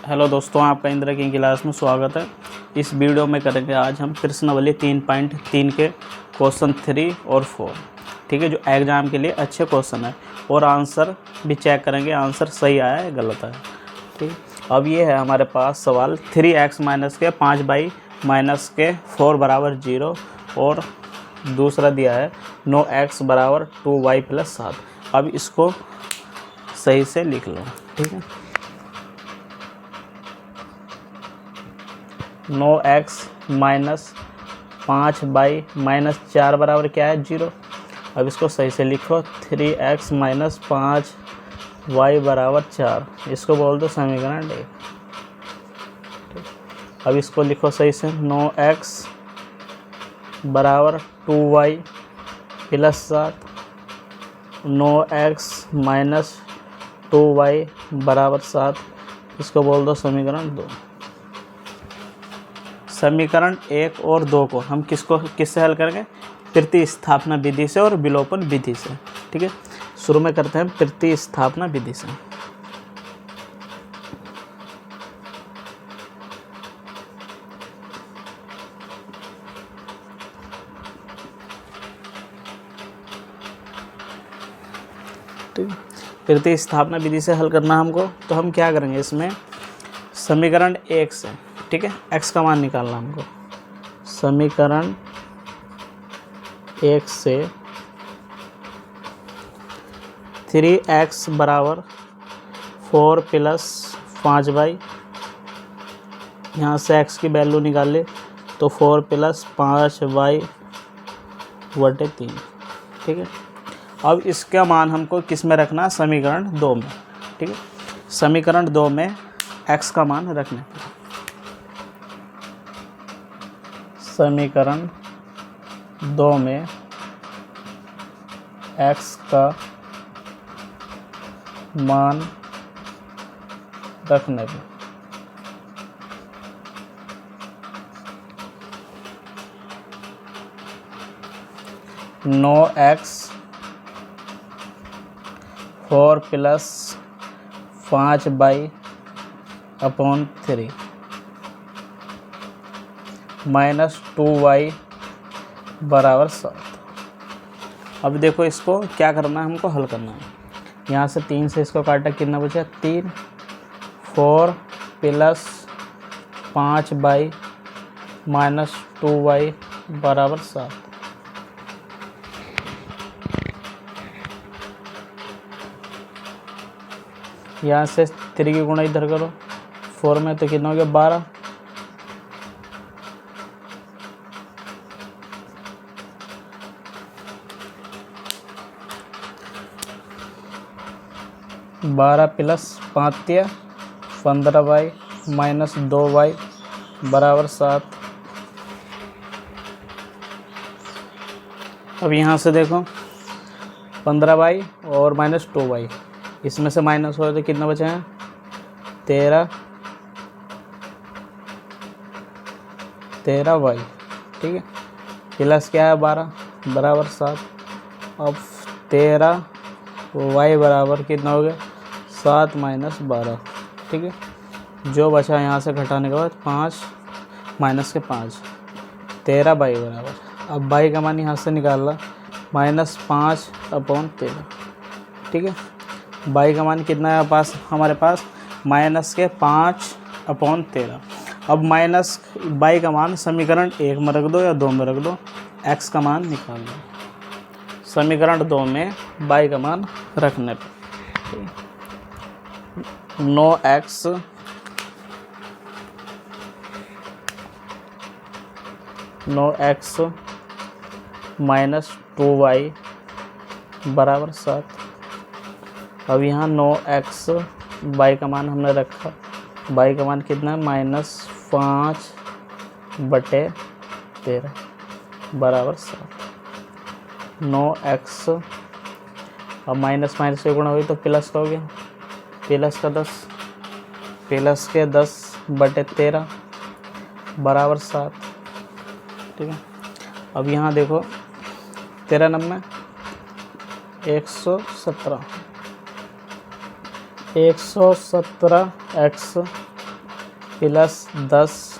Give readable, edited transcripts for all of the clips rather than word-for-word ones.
Hello दोस्तों, आपका इंद्र की क्लास में स्वागत है। इस वीडियो में करेंगे आज हम प्रश्नावली 3.3 के क्वेश्चन 3 और 4, ठीक है, जो एग्ज़ाम के लिए अच्छे क्वेश्चन है और आंसर भी चेक करेंगे, आंसर सही आया है गलत है। ठीक, अब ये है हमारे पास सवाल 3x माइनस के 5y माइनस के 4 बराबर 0 और दूसरा दिया है 9x बराबर 2y प्लस 7। अब इसको सही से लिख लो, ठीक है। 9x माइनस 5y माइनस 4 बराबर क्या है 0। अब इसको सही से लिखो 3x माइनस 5y बराबर 4, इसको बोल दो समीकरण 1। अब इसको लिखो सही से 9x बराबर 2y plus 7, 9x minus 2y बराबर 7, इसको बोल दो समीकरण 2। समीकरण 1 और 2 को हम किससे हल करेंगे? प्रतिस्थापना विधि से और विलोपन विधि से, ठीक है। शुरू में करते हैं प्रतिस्थापना विधि से। ठीक, प्रतिस्थापना विधि से हल करना हमको, तो हम क्या करेंगे इसमें? समीकरण 1 से, ठीक है, x का मान निकालना हमको। समीकरण 1 से 3x बराबर 4 प्लस 5y, यहाँ से x की वैल्यू निकाले तो 4 प्लस 5y बटे 3, ठीक है। अब इसका मान हमको किस में रखना है? समीकरण 2 में, ठीक है। समीकरण 2 में x का मान रखने पर समीकरण 2 में x का मान रखने पर 9x 4 plus 5y upon 3 minus 2y बराबर 7। अब देखो इसको क्या करना है, हमको हल करना है। यहाँ से 3 से इसको काटा, कितना बचा? 3। 4 प्लस 5y माइनस 2y बराबर 7। यहाँ से 3 की गुणा इधर करो, 4 में तो कितना हो गया? 12। बारह प्लस 5 15y माइनस 2y बराबर 7। अब यहाँ से देखो 15y और माइनस 2y, इसमें से माइनस हो तो कितना बचा है? 13y, ठीक है। प्लस क्या है? 12 बराबर 7। अब 13y बराबर कितना हो गया? 7 माइनस 12, ठीक है। जो बचा यहाँ से घटाने के बाद 5 माइनस के 5, 13y बराबर, अब y का मान यहाँ से निकालना माइनस 5 अपॉन 13, ठीक है। y का मान कितना है पास हमारे पास? माइनस के 5 अपॉन 13। अब माइनस y का मान समीकरण 1 में रख दो या 2 में रख दो, x का मान निकाल दो। समीकरण 2 में y का मान रखने पर 9x माइनस 2y बराबर 7। अब यहाँ 9x y का मान हमने रखा, y का मान कितना है? माइनस 5 बटे 13 बराबर 7। 9x, अब माइनस माइनस से गुणा हुई तो प्लस का हो गया, प्लस का 10, प्लस के 10 बटे 13 बराबर 7, ठीक है। अब यहाँ देखो 13 नंबर 117, 117x प्लस 10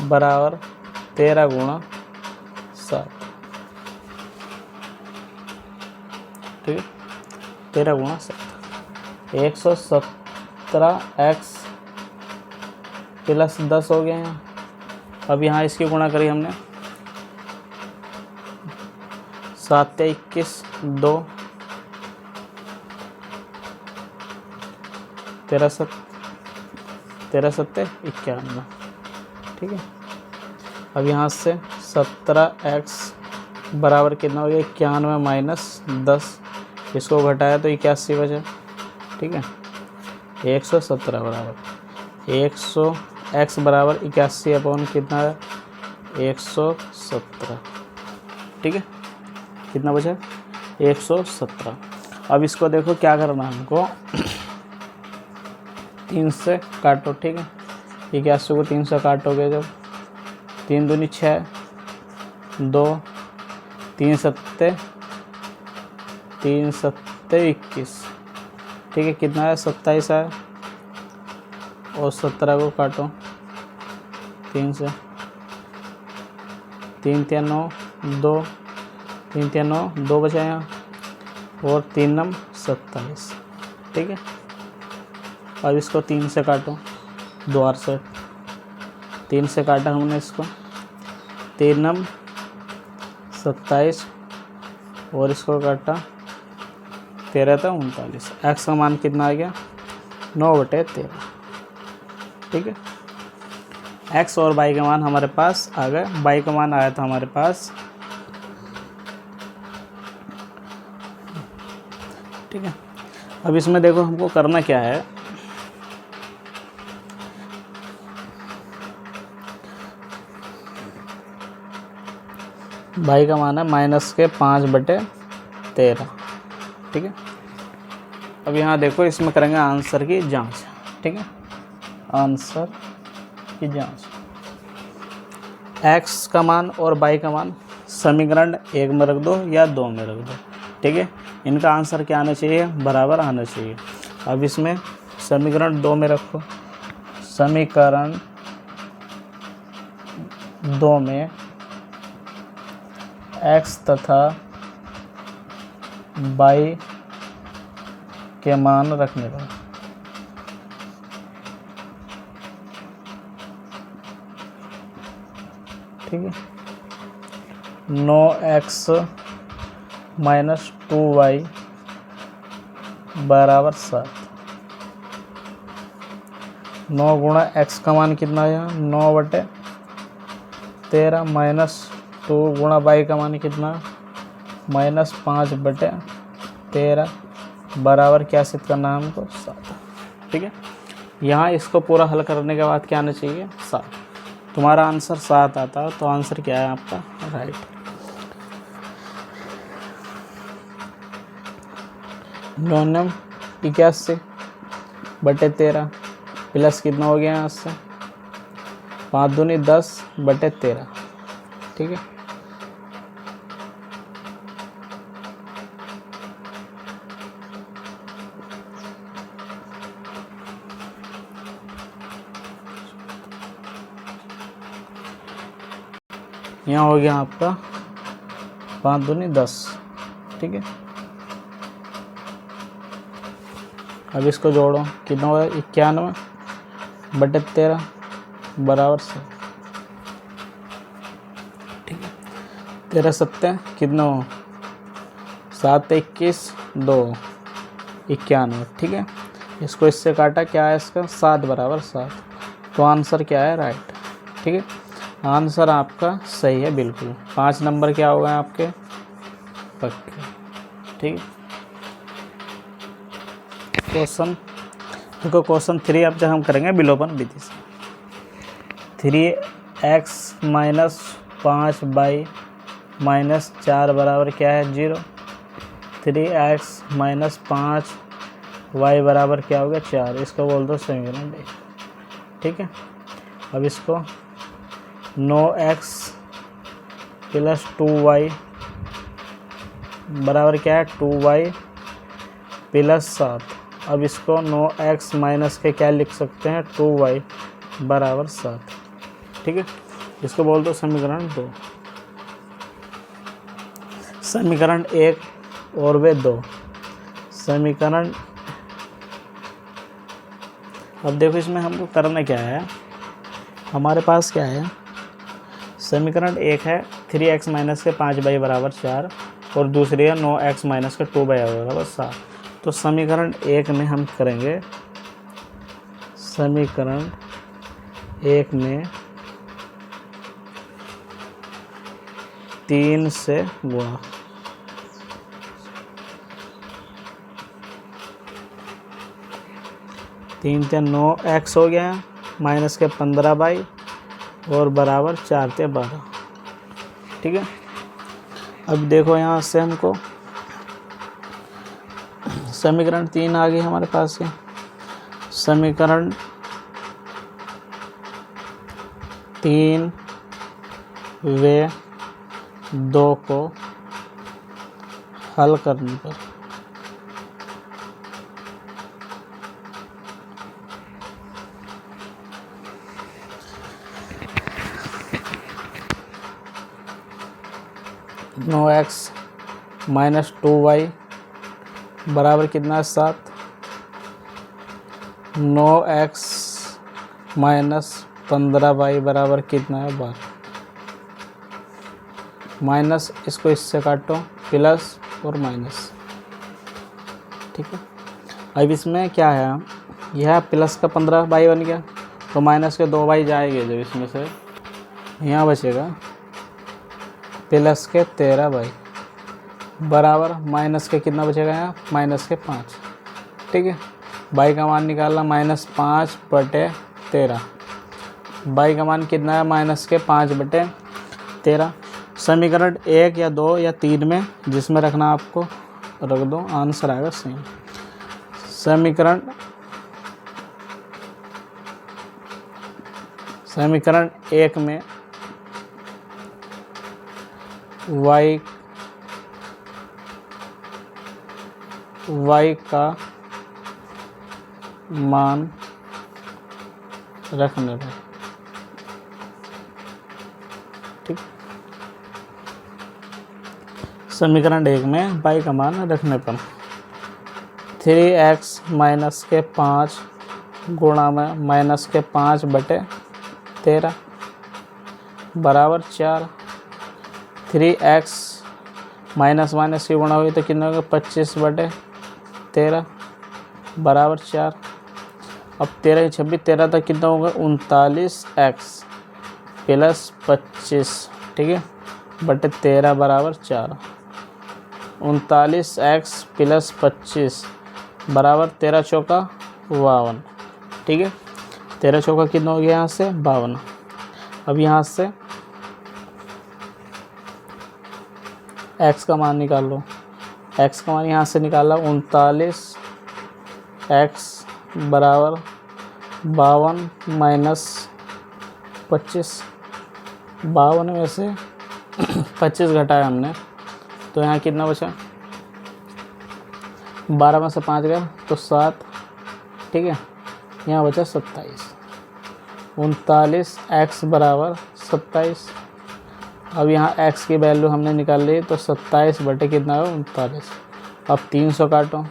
बराबर 13 गुणा 7, ठीक है, 13 गुणा 7, 117x प्लस 10 हो गया यहाँ। अब यहाँ इसकी गुणा करी हमने, 7 × 21 2, 13 7 51, ठीक है। अब यहाँ से 17x बराबर कितना हो गया, 91 माइनस 10, इसको घटाया तो 81 बचा, ठीक है। 117 बराबर 100x बराबर 81 अपॉन कितना है, 117, ठीक है। कितना बचा, 117। अब इसको देखो क्या करना है हमको, 3 से काटो, ठीक है। 81 को 3 से काटोगे जब, 3 दूनी 6, 2, 3 7 21, ठीक है। कितना है, 27 है। और 17 को काटो 3 से, 3 3 9 2, 3 3 9 2 बचा यहाँ, और 3 9 27, ठीक है। अब इसको 3 से काटो, द्वार से 3 से काटा हमने इसको, 3 9 27, और इसको काटा 13 था 39। एक्स का मान कितना आ गया, 9/13, ठीक है। एक्स और वाई का मान हमारे पास आ गए। वाई का मान आया था हमारे पास, ठीक है। अब इसमें देखो हमको करना क्या है, वाई का मान है -5/13, ठीक है। अब यहाँ देखो इसमें करेंगे आंसर की जांच, ठीक है। आंसर की जांच, एक्स का मान और वाई का मान समीकरण 1 में रख दो या 2 में रख दो, ठीक है। इनका आंसर क्या आना चाहिए, बराबर आना चाहिए। अब इसमें समीकरण 2 में रखो, समीकरण 2 में एक्स तथा वाई के मान रखने का, ठीक है। 9x - 2y बराबर 7। 9 गुणा x का मान कितना आया, 9/13, -2 गुणा y का मान कितना, -5/13 बराबर क्या सिद्ध करना है हमको, 7, ठीक है। यहाँ इसको पूरा हल करने के बाद क्या आना चाहिए, 7। तुम्हारा आंसर 7 आता है, तो आंसर क्या है आपका, राइट। 9 81/13 प्लस कितना हो गया यहाँ से, 5 दूनी 10/13, ठीक है। यहाँ हो गया आपका 5 दूनी 10, ठीक है। अब इसको जोड़ो, कितना होगा, 91/13 बराबर 7, ठीक है। 13 7 कितना हो, 7 21 2 91, ठीक है। इसको इससे काटा, क्या है इसका, 7 बराबर 7, तो आंसर क्या है, राइट, ठीक है। आंसर आपका सही है बिल्कुल। 5 नंबर क्या हो गए आपके, पक्के, ठीक है। क्वेश्चन देखो, क्वेश्चन 3 अब जब हम करेंगे विलोपन विधि से, 3x - 5y - 4 बराबर क्या है, 0। 3x - 5y बराबर क्या हो गया, 4। इसको बोल दो समीकरण 1, ठीक है। अब इसको 9x + 2y बराबर क्या है, 2y + 7। अब इसको 9x माइनस के क्या लिख सकते हैं, 2y, बराबर 7। ठीक है, इसको बोल दो समीकरण 2। समीकरण 1 और वे 2 समीकरण। अब देखो इसमें हमको करना क्या है, हमारे पास क्या है, समीकरण 1 है 3x माइनस के 5y बराबर 4 और दूसरी है 9x माइनस के 2y बराबर 7। तो समीकरण 1 में हम करेंगे, समीकरण 1 में 3 से गुणा, 3 से 9x हो गया माइनस के 15y और बराबर 4 से 12। ठीक है, अब देखो यहाँ से हमको समीकरण 3 आ गई हमारे पास है। समीकरण 3 वे 2 को हल करने पर नो एक्स माइनस 2y बराबर कितना है 7, 9x माइनस 15y बराबर कितना है 12, माइनस इसको इससे काटो प्लस और माइनस। ठीक है, अब इसमें क्या है, यह प्लस का 15y बन गया तो माइनस के 2y जाएंगे, जब इसमें से यहाँ बचेगा प्लस के 13y बराबर माइनस के कितना बचेगा यहाँ, माइनस के 5। ठीक है, y का मान निकालना -5/13, y का मान कितना है माइनस के 5/13। समीकरण 1 या 2 या 3 में जिसमें रखना आपको रख दो, आंसर आएगा सेम। समीकरण 1 में y का मान रखने पर। ठीक, समीकरण 1 में y का मान रखने पर 3x माइनस के 5 गुणा में माइनस के 5/13 बराबर 4। 3x माइनस माइनस की गुणा हुई तो कितना होगा 25/13 बराबर 4। अब 13 26 13 तक कितना होगा 39x प्लस 25। ठीक है, बटे 13 बराबर 4। 39x प्लस 25 बराबर 13 चौका 52। ठीक है, 13 चौका कितना हो गया यहाँ से 52। अब यहाँ से x का मान निकाल लो, x का मान यहाँ से निकाला 39x बराबर 52 माइनस 25। 52 में से 25 घटाया हमने तो यहाँ कितना बचा, 12 में से 5 गया तो 7। ठीक है, यहाँ बचा 27। 39x बराबर 27। अब यहाँ x की वैल्यू हमने निकाल ली तो 27 बटे कितना है 39। अब 300 काटो,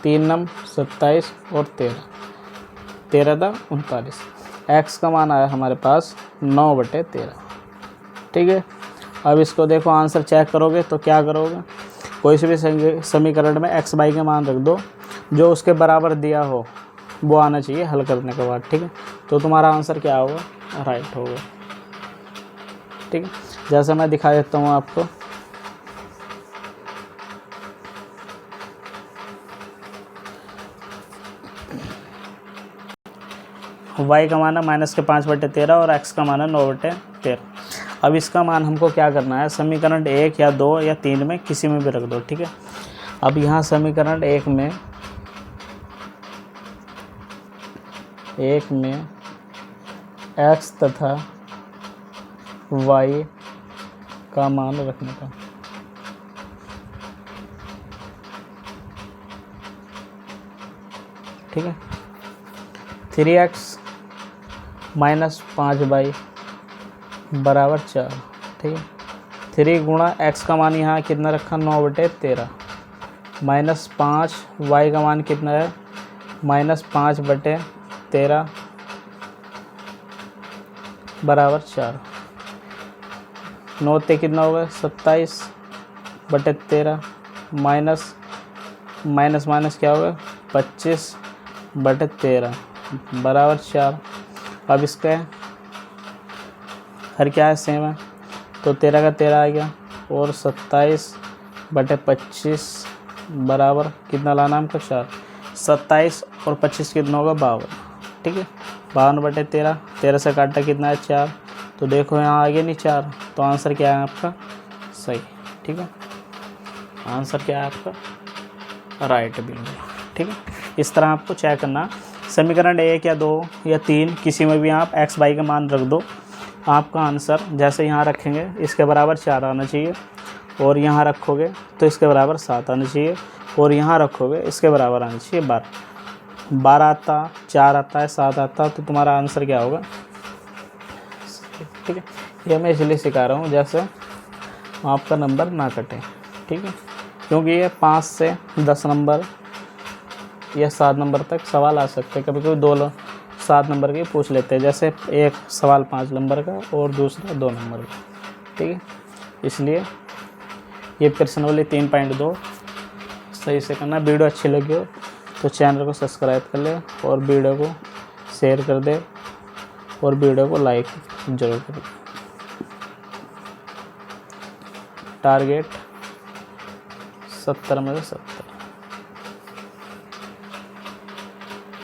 3 नम 27 और 13 था 39। x का मान आया हमारे पास 9/13। ठीक है, अब इसको देखो आंसर चेक करोगे तो क्या करोगे, कोई से भी समीकरण में x y के मान रख दो, जो उसके बराबर दिया हो वो आना चाहिए हल करने के बाद। ठीक है, तो तुम्हारा आंसर क्या होगा, राइट होगा। ठीक है, जैसे मैं दिखा देता हूँ आपको। y का मान है माइनस के 5/13 और x का मान है 9/13। अब इसका मान हमको क्या करना है, समीकरण 1 या 2 या 3 में किसी में भी रख दो। ठीक है, अब यहाँ समीकरण 1 में x तथा y का मान रखने का। ठीक है, 3x -5y बराबर 4, ठीक है। 3 गुणा x का मान यहाँ कितना रखा, 9/13, -5y का मान कितना है, -5/13 बराबर 4। 9 ते कितना होगा, 27/13 माइनस माइनस क्या होगा, 25/13 बराबर 4। अब इसका हर क्या है, सेम है, तो 13 का 13 आ गया और 27/25 बराबर कितना लाना हमको, 4। 27 और 25 कितना होगा, 52, ठीक है। 52/13, 13 से काटा कितना है, 4, तो देखो यहाँ आगे नहीं 4, तो आंसर क्या है आपका, सही, ठीक है। आंसर क्या है आपका, राइट बिल्कुल, ठीक है। इस तरह आपको चेक करना, समीकरण 1 या 2 या 3 किसी में भी आप x y का मान रख दो, आपका आंसर जैसे यहाँ रखेंगे इसके बराबर 4 आना चाहिए, और यहाँ रखोगे तो इसके बराबर 7 आना चाहिए, और यहाँ रखोगे इसके बराबर आना चाहिए 12 आता, 4 आता है, 7 आता है, तो तुम्हारा आंसर क्या होगा, ठीक है। ये मैं इसलिए सिखा रहा हूँ जैसे आपका नंबर ना कटे, ठीक है, क्योंकि ये 5 से 10 नंबर या 7 नंबर तक सवाल आ सकते हैं। कभी कभी 7 नंबर के पूछ लेते हैं, जैसे एक सवाल 5 नंबर का और दूसरा 2 नंबर का, ठीक है। इसलिए ये प्रश्न वाले 3.2 सही से करना। वीडियो अच्छी लगी हो तो चैनल को सब्सक्राइब कर ले, और वीडियो को शेयर कर दे, और वीडियो को लाइक जरूर करें। टारगेट 70 में से 70।